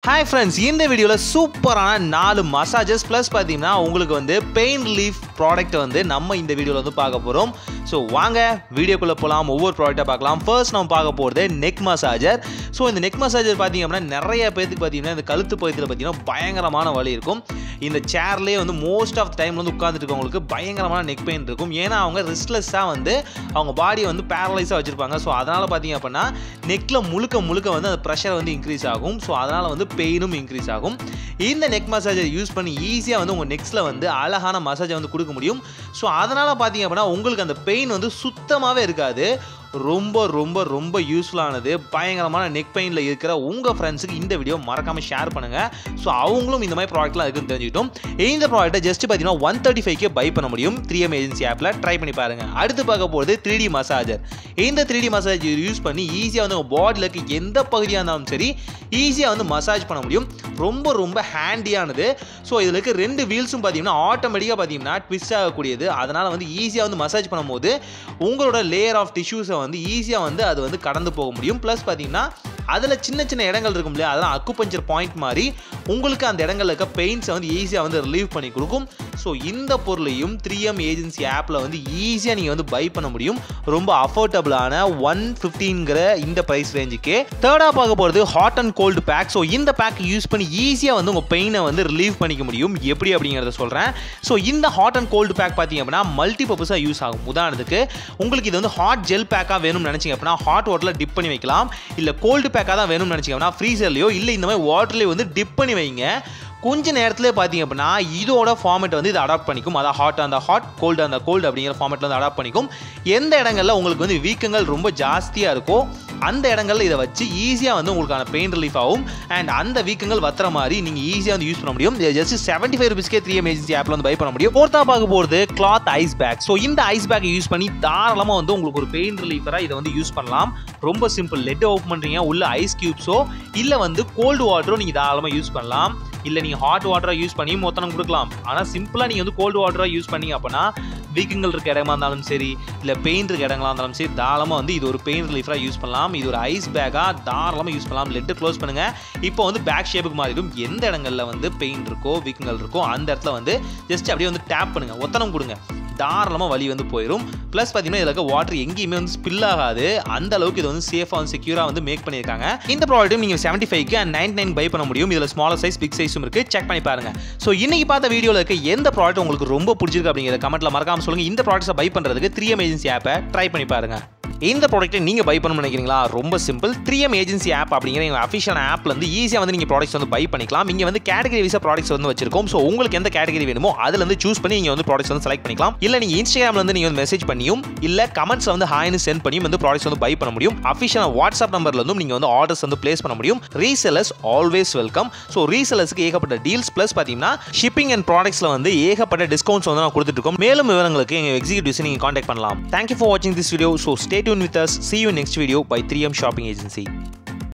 Hi friends, இந்த வீடியோல சூப்பரான 4 மசாஜஸ் ப்ளஸ் பாத்தீங்கன்னா உங்களுக்கு வந்து பெயின் ரிலீஃப் ப்ராடக்ட் வந்து நம்ம இந்த வீடியோல வந்து பார்க்க போறோம். சோ வாங்க வீடியோக்குள்ள போலாம், ஒவ்வொரு ப்ராடக்ட்டா பார்க்கலாம். ஃபர்ஸ்ட் நம்ம பார்க்க போறது நெக் மசாஜர். சோ இந்த நெக் மசாஜர் பாத்தீங்க அப்படினா நிறைய பேருக்கு பாத்தீங்கன்னா இந்த கழுத்து பகுதியில பாத்தீங்கன்னா பயங்கரமான வலி இருக்கும். இந்த சேர்லயே வந்து மோஸ்ட் ஆஃப் தி டைம் வந்து உட்கார்ந்துட்டு இருக்கவங்களுக்கு பயங்கரமான நெக் பெயின் இருக்கும். ஏன்னா அவங்க ரெஸ்ட்லெஸ்ஸா வந்து அவங்க பாடியை வந்து பேரலைஸா வச்சிருப்பாங்க. சோ அதனால பாத்தீங்க அப்படினா நெக்ல முழுக்க வந்து அந்த பிரஷர் வந்து இன்க்ரீஸ் ஆகும். சோ அதனால வந்து பெயினும் இன்க்ரீஸ் ஆகும். இந்த நெக் மசாஜர் யூஸ் பண்ணி ஈஸியா வந்து உங்க நெக்ஸ்ல வந்து அழகான மசாஜ் வந்து கொடுக்க முடியும். சோ அதனால பாத்தீங்க அப்படினா உங்களுக்கு அந்த பெயின் வந்து சுத்தமாவே இருக்காது. ரொம்ப யூஸ்ஃபுல்லானது. பயங்கரமான நெக் பெயின்ல இருக்கிற உங்க ஃப்ரெண்ட்ஸ்க்கு இந்த வீடியோ மறக்காம ஷேர் பண்ணுங்க. சோ அவங்களும் இந்த மாதிரி ப்ராடக்ட்லாம் இருக்குன்னு தெரிஞ்சுக்கிட்டோம். இந்த ப்ராடக்ட்டை ஜஸ்ட் பாத்தீங்கன்னா 135 பை பண்ண முடியும். 3M ஏஜென்சி ஆப்ல ட்ரை பண்ணி பாருங்க. அடுத்து பார்க்க போறது 3D மசாஜர். இந்த 3D மசாஜர் யூஸ் பண்ணி ஈஸியா வந்து உங்க பாடியில இருக்க எந்த பகுதியா இருந்தாலும் சரி ஈஸியா வந்து மசாஜ் பண்ண முடியும். ரொம்ப ஹேண்டியானது. சோ இதுல இருக்க ரெண்டு வீல்ஸும் பாத்தீங்கன்னா ஆட்டோமேட்டிக்கா பாத்தீங்கன்னா ட்விஸ்ட் ஆகக்கூடியது. அதனால வந்து ஈஸியா வந்து மசாஜ் பண்ணும்போது உங்களோட லேயர் ஆஃப் டிஷ்யூஸை வந்து ஈஸியா வந்து அது வந்து கடந்து போக முடியும். ப்ளஸ் பாத்தீங்கன்னா அதுல சின்ன இடங்கள் இருக்கும் இல்லையா, அதெல்லாம் அக்குபஞ்சர் பாயிண்ட் மாதிரி உங்களுக்கு அந்த இடங்கள்ல இருக்க பெயின்ஸை வந்து ஈஸியா வந்து ரிலீவ் பண்ணி கொடுக்கும். ஸோ இந்த பொருளையும் 3M ஏஜென்சி ஆப்ல வந்து ஈஸியா நீங்க வந்து பை பண்ண முடியும். ரொம்ப அஃபோர்டபுளான 115ங்கிற இந்த பிரைஸ் ரேஞ்சுக்கு. தேர்டா பார்க்க போறது hot and cold pack. So இந்த பேக் யூஸ் பண்ணி ஈஸியா வந்து உங்க பெயினை வந்து ரிலீவ் பண்ணிக்க முடியும். எப்படி அப்படிங்கிறத சொல்றேன். ஸோ இந்த ஹாட் அண்ட் கோல்டு பேக் பார்த்தீங்க அப்படின்னா மல்டி பர்பஸா யூஸ் ஆகும். உதாரணத்துக்கு உங்களுக்கு இது வந்து ஹாட் ஜெல் பேக்கா வேணும்னு நினைச்சீங்க அப்படின்னா ஹாட் வாட்டர்ல டிப் பண்ணி வைக்கலாம். இல்ல கோல்டு பேக்கா தான் வேணும்னு நினைச்சீங்க அப்படின்னா ஃப்ரீசர்லயோ இல்ல இந்த மாதிரி வாட்டர்லயோ வந்து டிப் பண்ணி வைங்க. கொஞ்ச நேரத்திலே பார்த்தீங்க அப்படின்னா இதோட ஃபார்மேட் வந்து இது அடாப்ட் பண்ணிக்கும். அதாவது ஹாட் அந்த ஹாட், கோல்டு அந்த கோல்டு அப்படிங்கிற ஃபார்மேட்ல வந்து அடாப்ட் பண்ணிக்கும். எந்த இடங்கள்ல உங்களுக்கு வந்து வீக்கங்கள் ரொம்ப ஜாஸ்தியாக இருக்கோ அந்த இடங்கள்ல இதை வச்சு ஈஸியாக வந்து உங்களுக்கான பெயின் ரிலீஃப் ஆகும். அண்ட் அந்த வீக்கங்கள் வத்துற மாதிரி நீங்கள் ஈஸியாக வந்து யூஸ் பண்ண முடியும். ஜஸ்ட் 75 rupeesக்கே 3M ஏஜென்சி ஆப்ல வந்து பை பண்ண முடியும். ஃபோர்த்தா பார்க்க போகிறது கிளாத் ஐஸ் பேக். ஸோ இந்த ஐஸ் பேக் யூஸ் பண்ணி தாராளமாக வந்து உங்களுக்கு ஒரு பெயின் ரிலீஃபராக இதை வந்து யூஸ் பண்ணலாம். ரொம்ப சிம்பிள். லெட் ஓப்பன் பண்ணுறீங்க, உள்ள ஐஸ் கியூப்ஸோ இல்லை வந்து கோல்டு வாட்டரோ நீங்கள் தாராளமாக யூஸ் பண்ணலாம். இல்லை நீங்கள் ஹாட் வாட்டரை யூஸ் பண்ணி மொத்தம் கொடுக்கலாம். ஆனால் சிம்பிளாக நீங்கள் வந்து கோல்டு வாட்டரை யூஸ் பண்ணீங்க அப்படின்னா வீக்கங்கள் இருக்க இடமா இருந்தாலும் சரி இல்லை பெயின் இருக்க இடங்களா இருந்தாலும் சரி தாராளமாக வந்து இது ஒரு பெயின் ரிலீஃபராக யூஸ் பண்ணலாம். இது ஒரு ஐஸ் பேக்காக தாராளமாக யூஸ் பண்ணலாம். லெட்டு க்ளோஸ் பண்ணுங்க. இப்போ வந்து பேக் ஷேப்புக்கு மாறிடும். எந்த இடங்கள்ல வந்து பெயின் இருக்கோ வீக்கங்கள் இருக்கோ அந்த இடத்துல வந்து ஜஸ்ட் அப்படியே வந்து டேப் பண்ணுங்க, ஒத்தனம் கொடுங்க, தாராளமாக வலி வந்து போயிடும். ப்ளஸ் பார்த்தீங்கன்னா இதில் இருக்க வாட்டர் எங்கேயுமே வந்து ஸ்பில் ஆகாது. அந்த அளவுக்கு இது வந்து சேஃபாக வந்து செக்யூராக வந்து மேக் பண்ணியிருக்காங்க. இந்த ப்ராடக்ட்டும் நீங்கள் 75க்கு and 99 பை பண்ண முடியும். இதில் ஸ்மாலர் சைஸ் பிக் சைஸும் இருக்கு. செக் பண்ணி பாருங்க. ஸோ இன்னைக்கு பார்த்த வீடியோவில் இருக்க எந்த ப்ராடக்ட் உங்களுக்கு ரொம்ப பிடிச்சிருக்கு அப்படிங்கிற கமெண்ட்ல மறக்காம சொல்லுங்க. இந்த ப்ராடக்ட்ஸை பை பண்ணுறதுக்கு 3M ஏஜென்சி ஆப்பை ட்ரை பண்ணி பாருங்க. இந்த ப்ராடக்ட்டை நீங்கள் பை பண்ணணும்னு நினைக்கிறீங்களா? ரொம்ப சிம்பிள். 3M ஏஜென்சி ஆப் அப்படிங்கிற எங்கள் அஃபிஷியல் ஆப்ல வந்து ஈஸியாக வந்து நீங்கள் ப்ராடக்ட்ஸ் வந்து பை பண்ணிக்கலாம். இங்கே வந்து கேட்டகரி வைஸாக ப்ராடக்ட்ஸ் வந்து வச்சிருக்கோம். ஸோ உங்களுக்கு எந்த கேட்டகரி வேணுமோ அதில் வந்து சூஸ் பண்ணி நீங்கள் வந்து ப்ராடக்ட்ஸ் வந்து செலக்ட் பண்ணிக்கலாம். இல்லை நீங்கள் இன்ஸ்டாகிராமில் வந்து நீங்கள் வந்து மெசேஜ் பண்ணியும் இல்லை கமெண்ட்ஸ் வந்து ஹாய்னு சென்ட் பண்ணியும் வந்து ப்ராடக்ட்ஸ் வந்து பை பண்ண முடியும். அஃபிஷியல் வாட்ஸ்அப் நம்பர்ல இருந்தும் நீங்கள் வந்து ஆர்டர்ஸ் வந்து பிளேஸ் பண்ண முடியும். Resellers always welcome. ஸோ ரீசெல்லர்ஸ்க்கு ஏகப்பட்ட டீல்ஸ் ப்ளஸ் பார்த்தீங்கன்னா ஷிப்பிங் அண்ட் ப்ராடக்ட்ஸ்ல வந்து ஏகப்பட்ட டிஸ்கவுண்ட்ஸ் வந்து நான் கொடுத்துட்டு இருக்கோம். மேலும் விவரங்களுக்கு எங்கள் எக்ஸிக்யூட்டிவ்ஸ் நீங்கள் கான்டாக்ட் பண்ணலாம். தேங்க்யூ ஃபார் வாட்சிங் this video. So stay tune with us. See you next video by 3M Shopping Agency.